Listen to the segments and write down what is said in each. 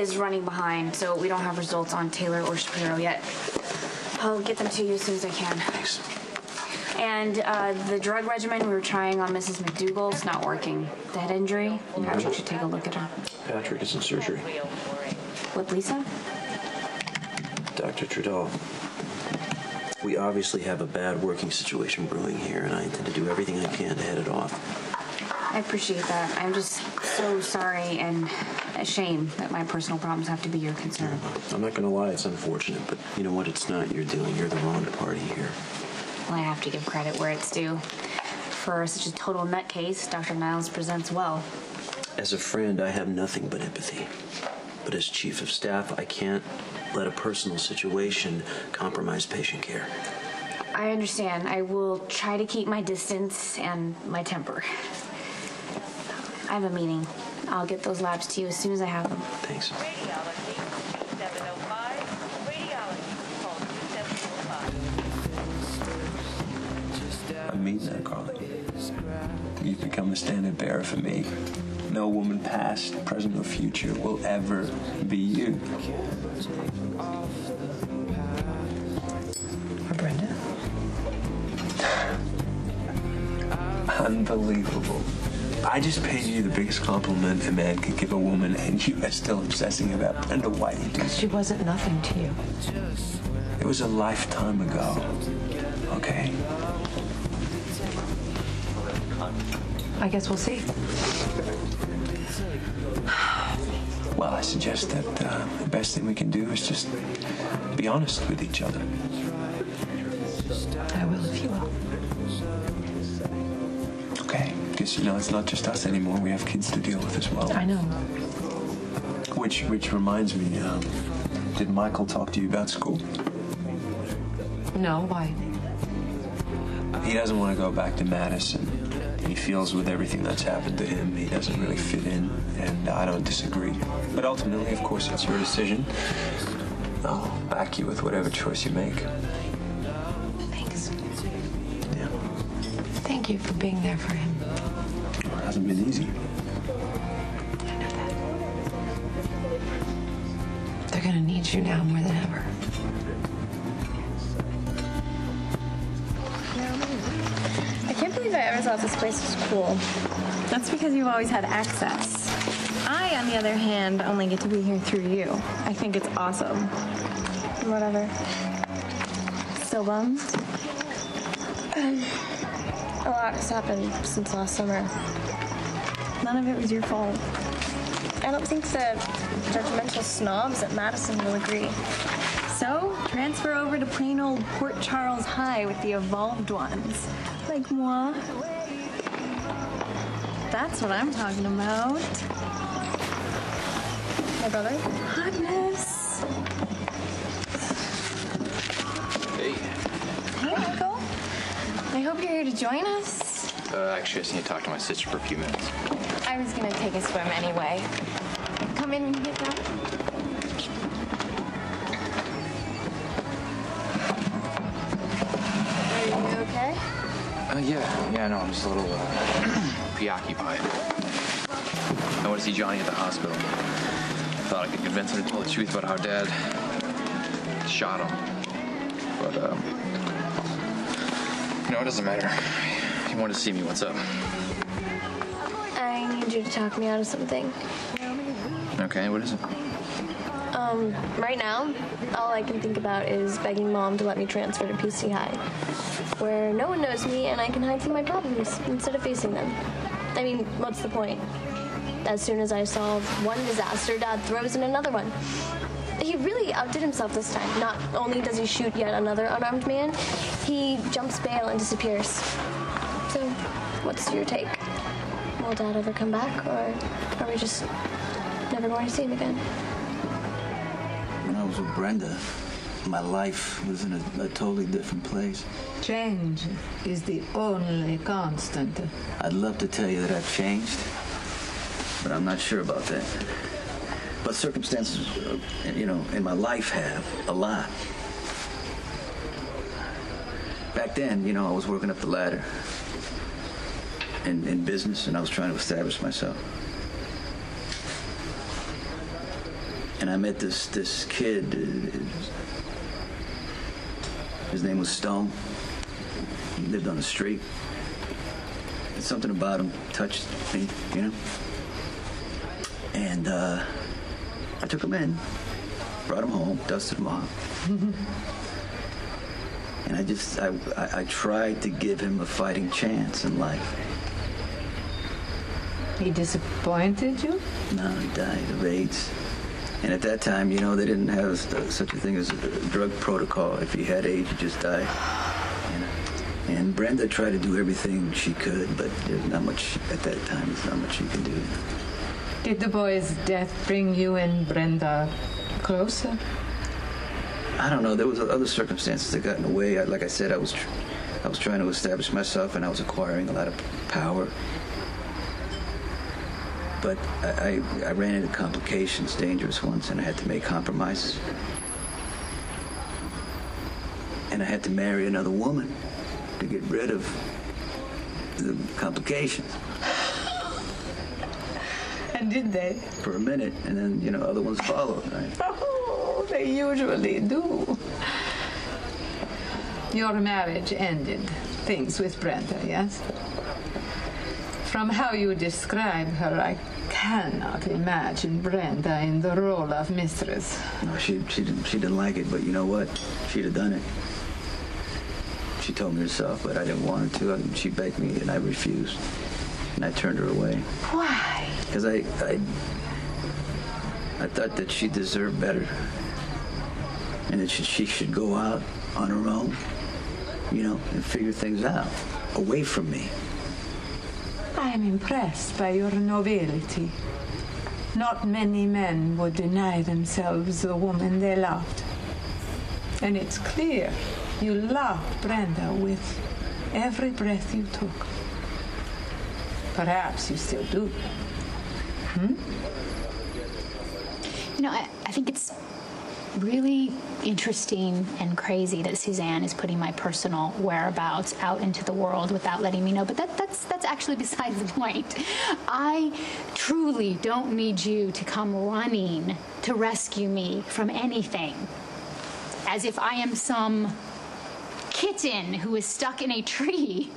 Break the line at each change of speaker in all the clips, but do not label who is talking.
is running behind, so we don't have results on Taylor or Shapiro yet. I'll get them to you as soon as I can.
Thanks.
And the drug regimen we were trying on Mrs. McDougal's not working. The head injury, Patrick should take a look at her.
Patrick is in surgery.
With Lisa?
Dr. Trudeau, we obviously have a bad working situation brewing here, and I intend to do everything I can to head it off.
I appreciate that. I'm just so sorry and ashamed that my personal problems have to be your concern.
I'm not going to lie, it's unfortunate, but you know what? It's not your doing. You're the wrong party here.
Well, I have to give credit where it's due. For such a total nutcase, Dr. Niles presents well.
As a friend, I have nothing but empathy. But as chief of staff, I can't let a personal situation compromise patient care.
I understand. I will try to keep my distance and my temper. I have a meeting. I'll get those labs to you as soon as I have them.
Thanks.
I mean that, Carly. You've become the standard bearer for me. No woman past, present, or future will ever be you.
Or Brenda?
Unbelievable. I just paid you the biggest compliment a man could give a woman, and you are still obsessing about Brenda Whiting.
She wasn't nothing to you.
It was a lifetime ago, okay?
I guess we'll see.
Well, I suggest that the best thing we can do is just be honest with each other.
I will if you will.
Okay, because, you know, it's not just us anymore. We have kids to deal with as well.
I know.
Which reminds me, did Michael talk to you about school?
No, why?
He doesn't want to go back to Madison. He feels with everything that's happened to him, he doesn't really fit in, and I don't disagree. But ultimately, of course, it's your decision. I'll back you with whatever choice you make.
Thanks.
Yeah.
Thank you for being there for him.
It hasn't been easy.
I know that. They're gonna need you now more than ever.
I can't believe I ever thought this place was cool. That's because you've always had access. I, on the other hand, only get to be here through you. I think it's awesome. Whatever. Still bummed? A lot has happened since last summer. None of it was your fault. I don't think the judgmental snobs at Madison will agree. So, transfer over to plain old Port Charles High with the evolved ones. Like moi. That's what I'm talking about. Hey, brother. Hotness.
Hey.
Hey, Michael. I hope you're here to join us.
Actually, I just need to talk to my sister for a few minutes.
I was gonna take a swim anyway. Come in when you get done. Are you okay?
Yeah, no, I'm just a little preoccupied. I want to see Johnny at the hospital. Thought I could convince him to tell the truth about how Dad shot him. But, no, it doesn't matter. He wanted to see me. What's up?
I need you to talk me out of something.
Okay, what is it?
Right now, all I can think about is begging Mom to let me transfer to PC High, where no one knows me and I can hide from my problems instead of facing them. I mean, what's the point? As soon as I solve one disaster, Dad throws in another one. He really outdid himself this time. Not only does he shoot yet another unarmed man, he jumps bail and disappears. So, what's your take? Will Dad ever come back, or are we just never going to see him again?
When I was with Brenda, my life was in a totally different place.
Change is the only constant.
I'd love to tell you that I've changed, but I'm not sure about that. But circumstances, in my life have a lot. Back then, I was working up the ladder in business, and I was trying to establish myself. And I met this kid. His name was Stone. He lived on the street. And something about him touched me, you know? And I took him in, brought him home, dusted him off. And I tried to give him a fighting chance in life.
He disappointed you?
No, he died of AIDS. And at that time, you know, they didn't have such a thing as a drug protocol. If you had AIDS, you just died. You know? And Brenda tried to do everything she could, but there's not much, at that time, there's not much you can do.
Did the boy's death bring you and Brenda closer?
I don't know. There was other circumstances that got in the way. Like I said, I was trying to establish myself, and I was acquiring a lot of power. But I ran into complications, dangerous ones, and I had to make compromises. And I had to marry another woman to get rid of the complications.
And did they?
For a minute, and then, you know, other ones followed, right?
Oh, they usually do. Your marriage ended things with Brenda, yes? From how you describe her, I cannot imagine Brenda in the role of mistress.
No, she didn't like it, but you know what? She'd have done it. She told me herself, but I didn't want her to. She begged me, and I refused. And I turned her away.
Why?
Because I thought that she deserved better. And that she should go out on her own, you know, and figure things out, away from me.
I am impressed by your nobility. Not many men would deny themselves the woman they loved. And it's clear you loved Brenda with every breath you took. Perhaps you still do.
You know, I think it's really interesting and crazy that Suzanne is putting my personal whereabouts out into the world without letting me know. But that's actually besides the point. I truly don't need you to come running to rescue me from anything. As if I am some kitten who is stuck in a tree.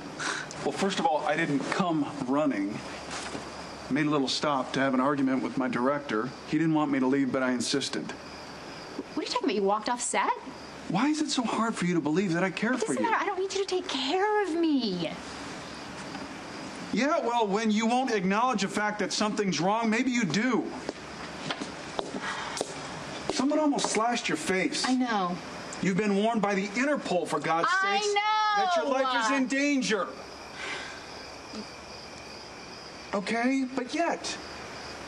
Well, first of all, I didn't come running. I made a little stop to have an argument with my director. He didn't want me to leave, but I insisted.
What are you talking about? You walked off set?
Why is it so hard for you to believe that I care
It
for
doesn't
you?
matter. I don't need you to take care of me.
Yeah, well, when you won't acknowledge the fact that something's wrong, maybe you do. Someone almost slashed your face.
I know.
You've been warned by the Interpol, for God's sakes, that your life is in danger. Okay, but yet,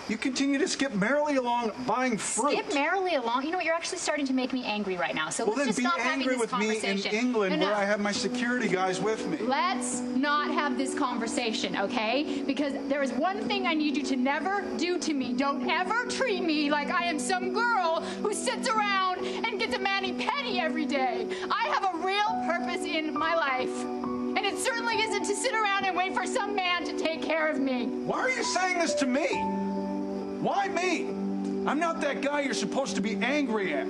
you continue to skip merrily along buying fruit.
Skip merrily along? You know what? You're actually starting to make me angry right now. So
Well,
let's
then
just
be
stop having
angry
this
with me in
conversation.
England
No.
where I have my security guys with me.
Let's not have this conversation, okay? Because there is one thing I need you to never do to me. Don't ever treat me like I am some girl who sits around and gets a mani-pedi every day. I have a real purpose in my life. And it certainly isn't to sit around and wait for some man to take care of me.
Why are you saying this to me? Why me? I'm not that guy you're supposed to be angry at.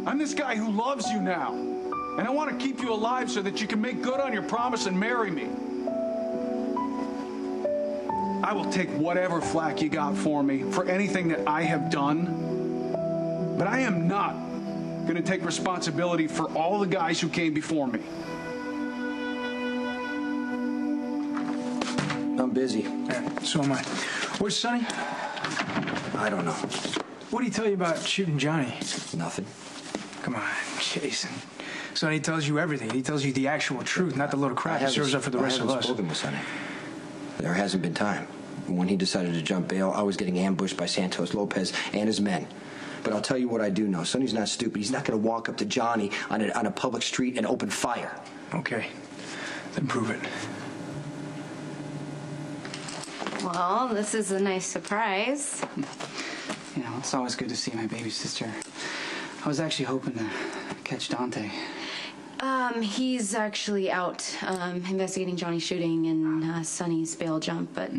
I'm this guy who loves you now. And I want to keep you alive so that you can make good on your promise and marry me. I will take whatever flack you got for me for anything that I have done. But I am not going to take responsibility for all the guys who came before me.
I'm busy.
Yeah, so am I. Where's Sonny?
I don't know.
What did he tell you about shooting Johnny?
Nothing.
Come on, Jason. Sonny tells you everything. He tells you the actual truth, not the little crap he serves up for the rest of us.
I haven't spoken with Sonny. There hasn't been time. When he decided to jump bail, I was getting ambushed by Santos Lopez and his men. But I'll tell you what I do know. Sonny's not stupid. He's not going to walk up to Johnny on a public street and open fire.
Okay. Then prove it.
Well, this is a nice surprise.
You know, it's always good to see my baby sister. I was actually hoping to catch Dante.
He's actually out investigating Johnny's shooting and Sonny's bail jump, but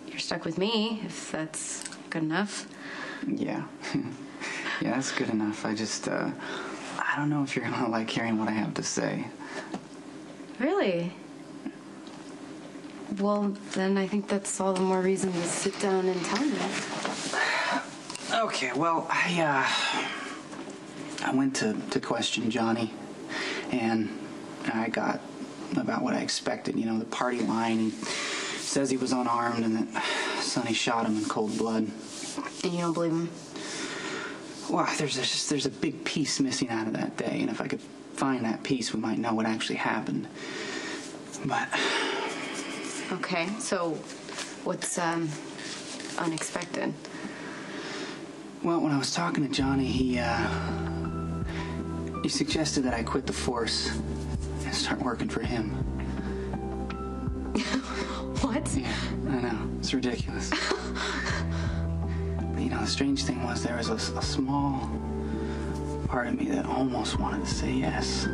you're stuck with me, if that's good enough.
Yeah. Yeah, that's good enough. I just, I don't know if you're gonna like hearing what I have to say.
Really? Well, then I think that's all the more reason to sit down and tell me.
Okay, well, I went to question Johnny, and I got about what I expected. You know, the party line. He says he was unarmed and that Sonny shot him in cold blood.
And you don't believe him?
Well, there's a big piece missing out of that day, and if I could find that piece, we might know what actually happened. But...
Okay, so what's unexpected?
Well, when I was talking to Johnny, he suggested that I quit the force and start working for him.
What?
Yeah, I know. It's ridiculous. But, you know, the strange thing was there was a small part of me that almost wanted to say yes.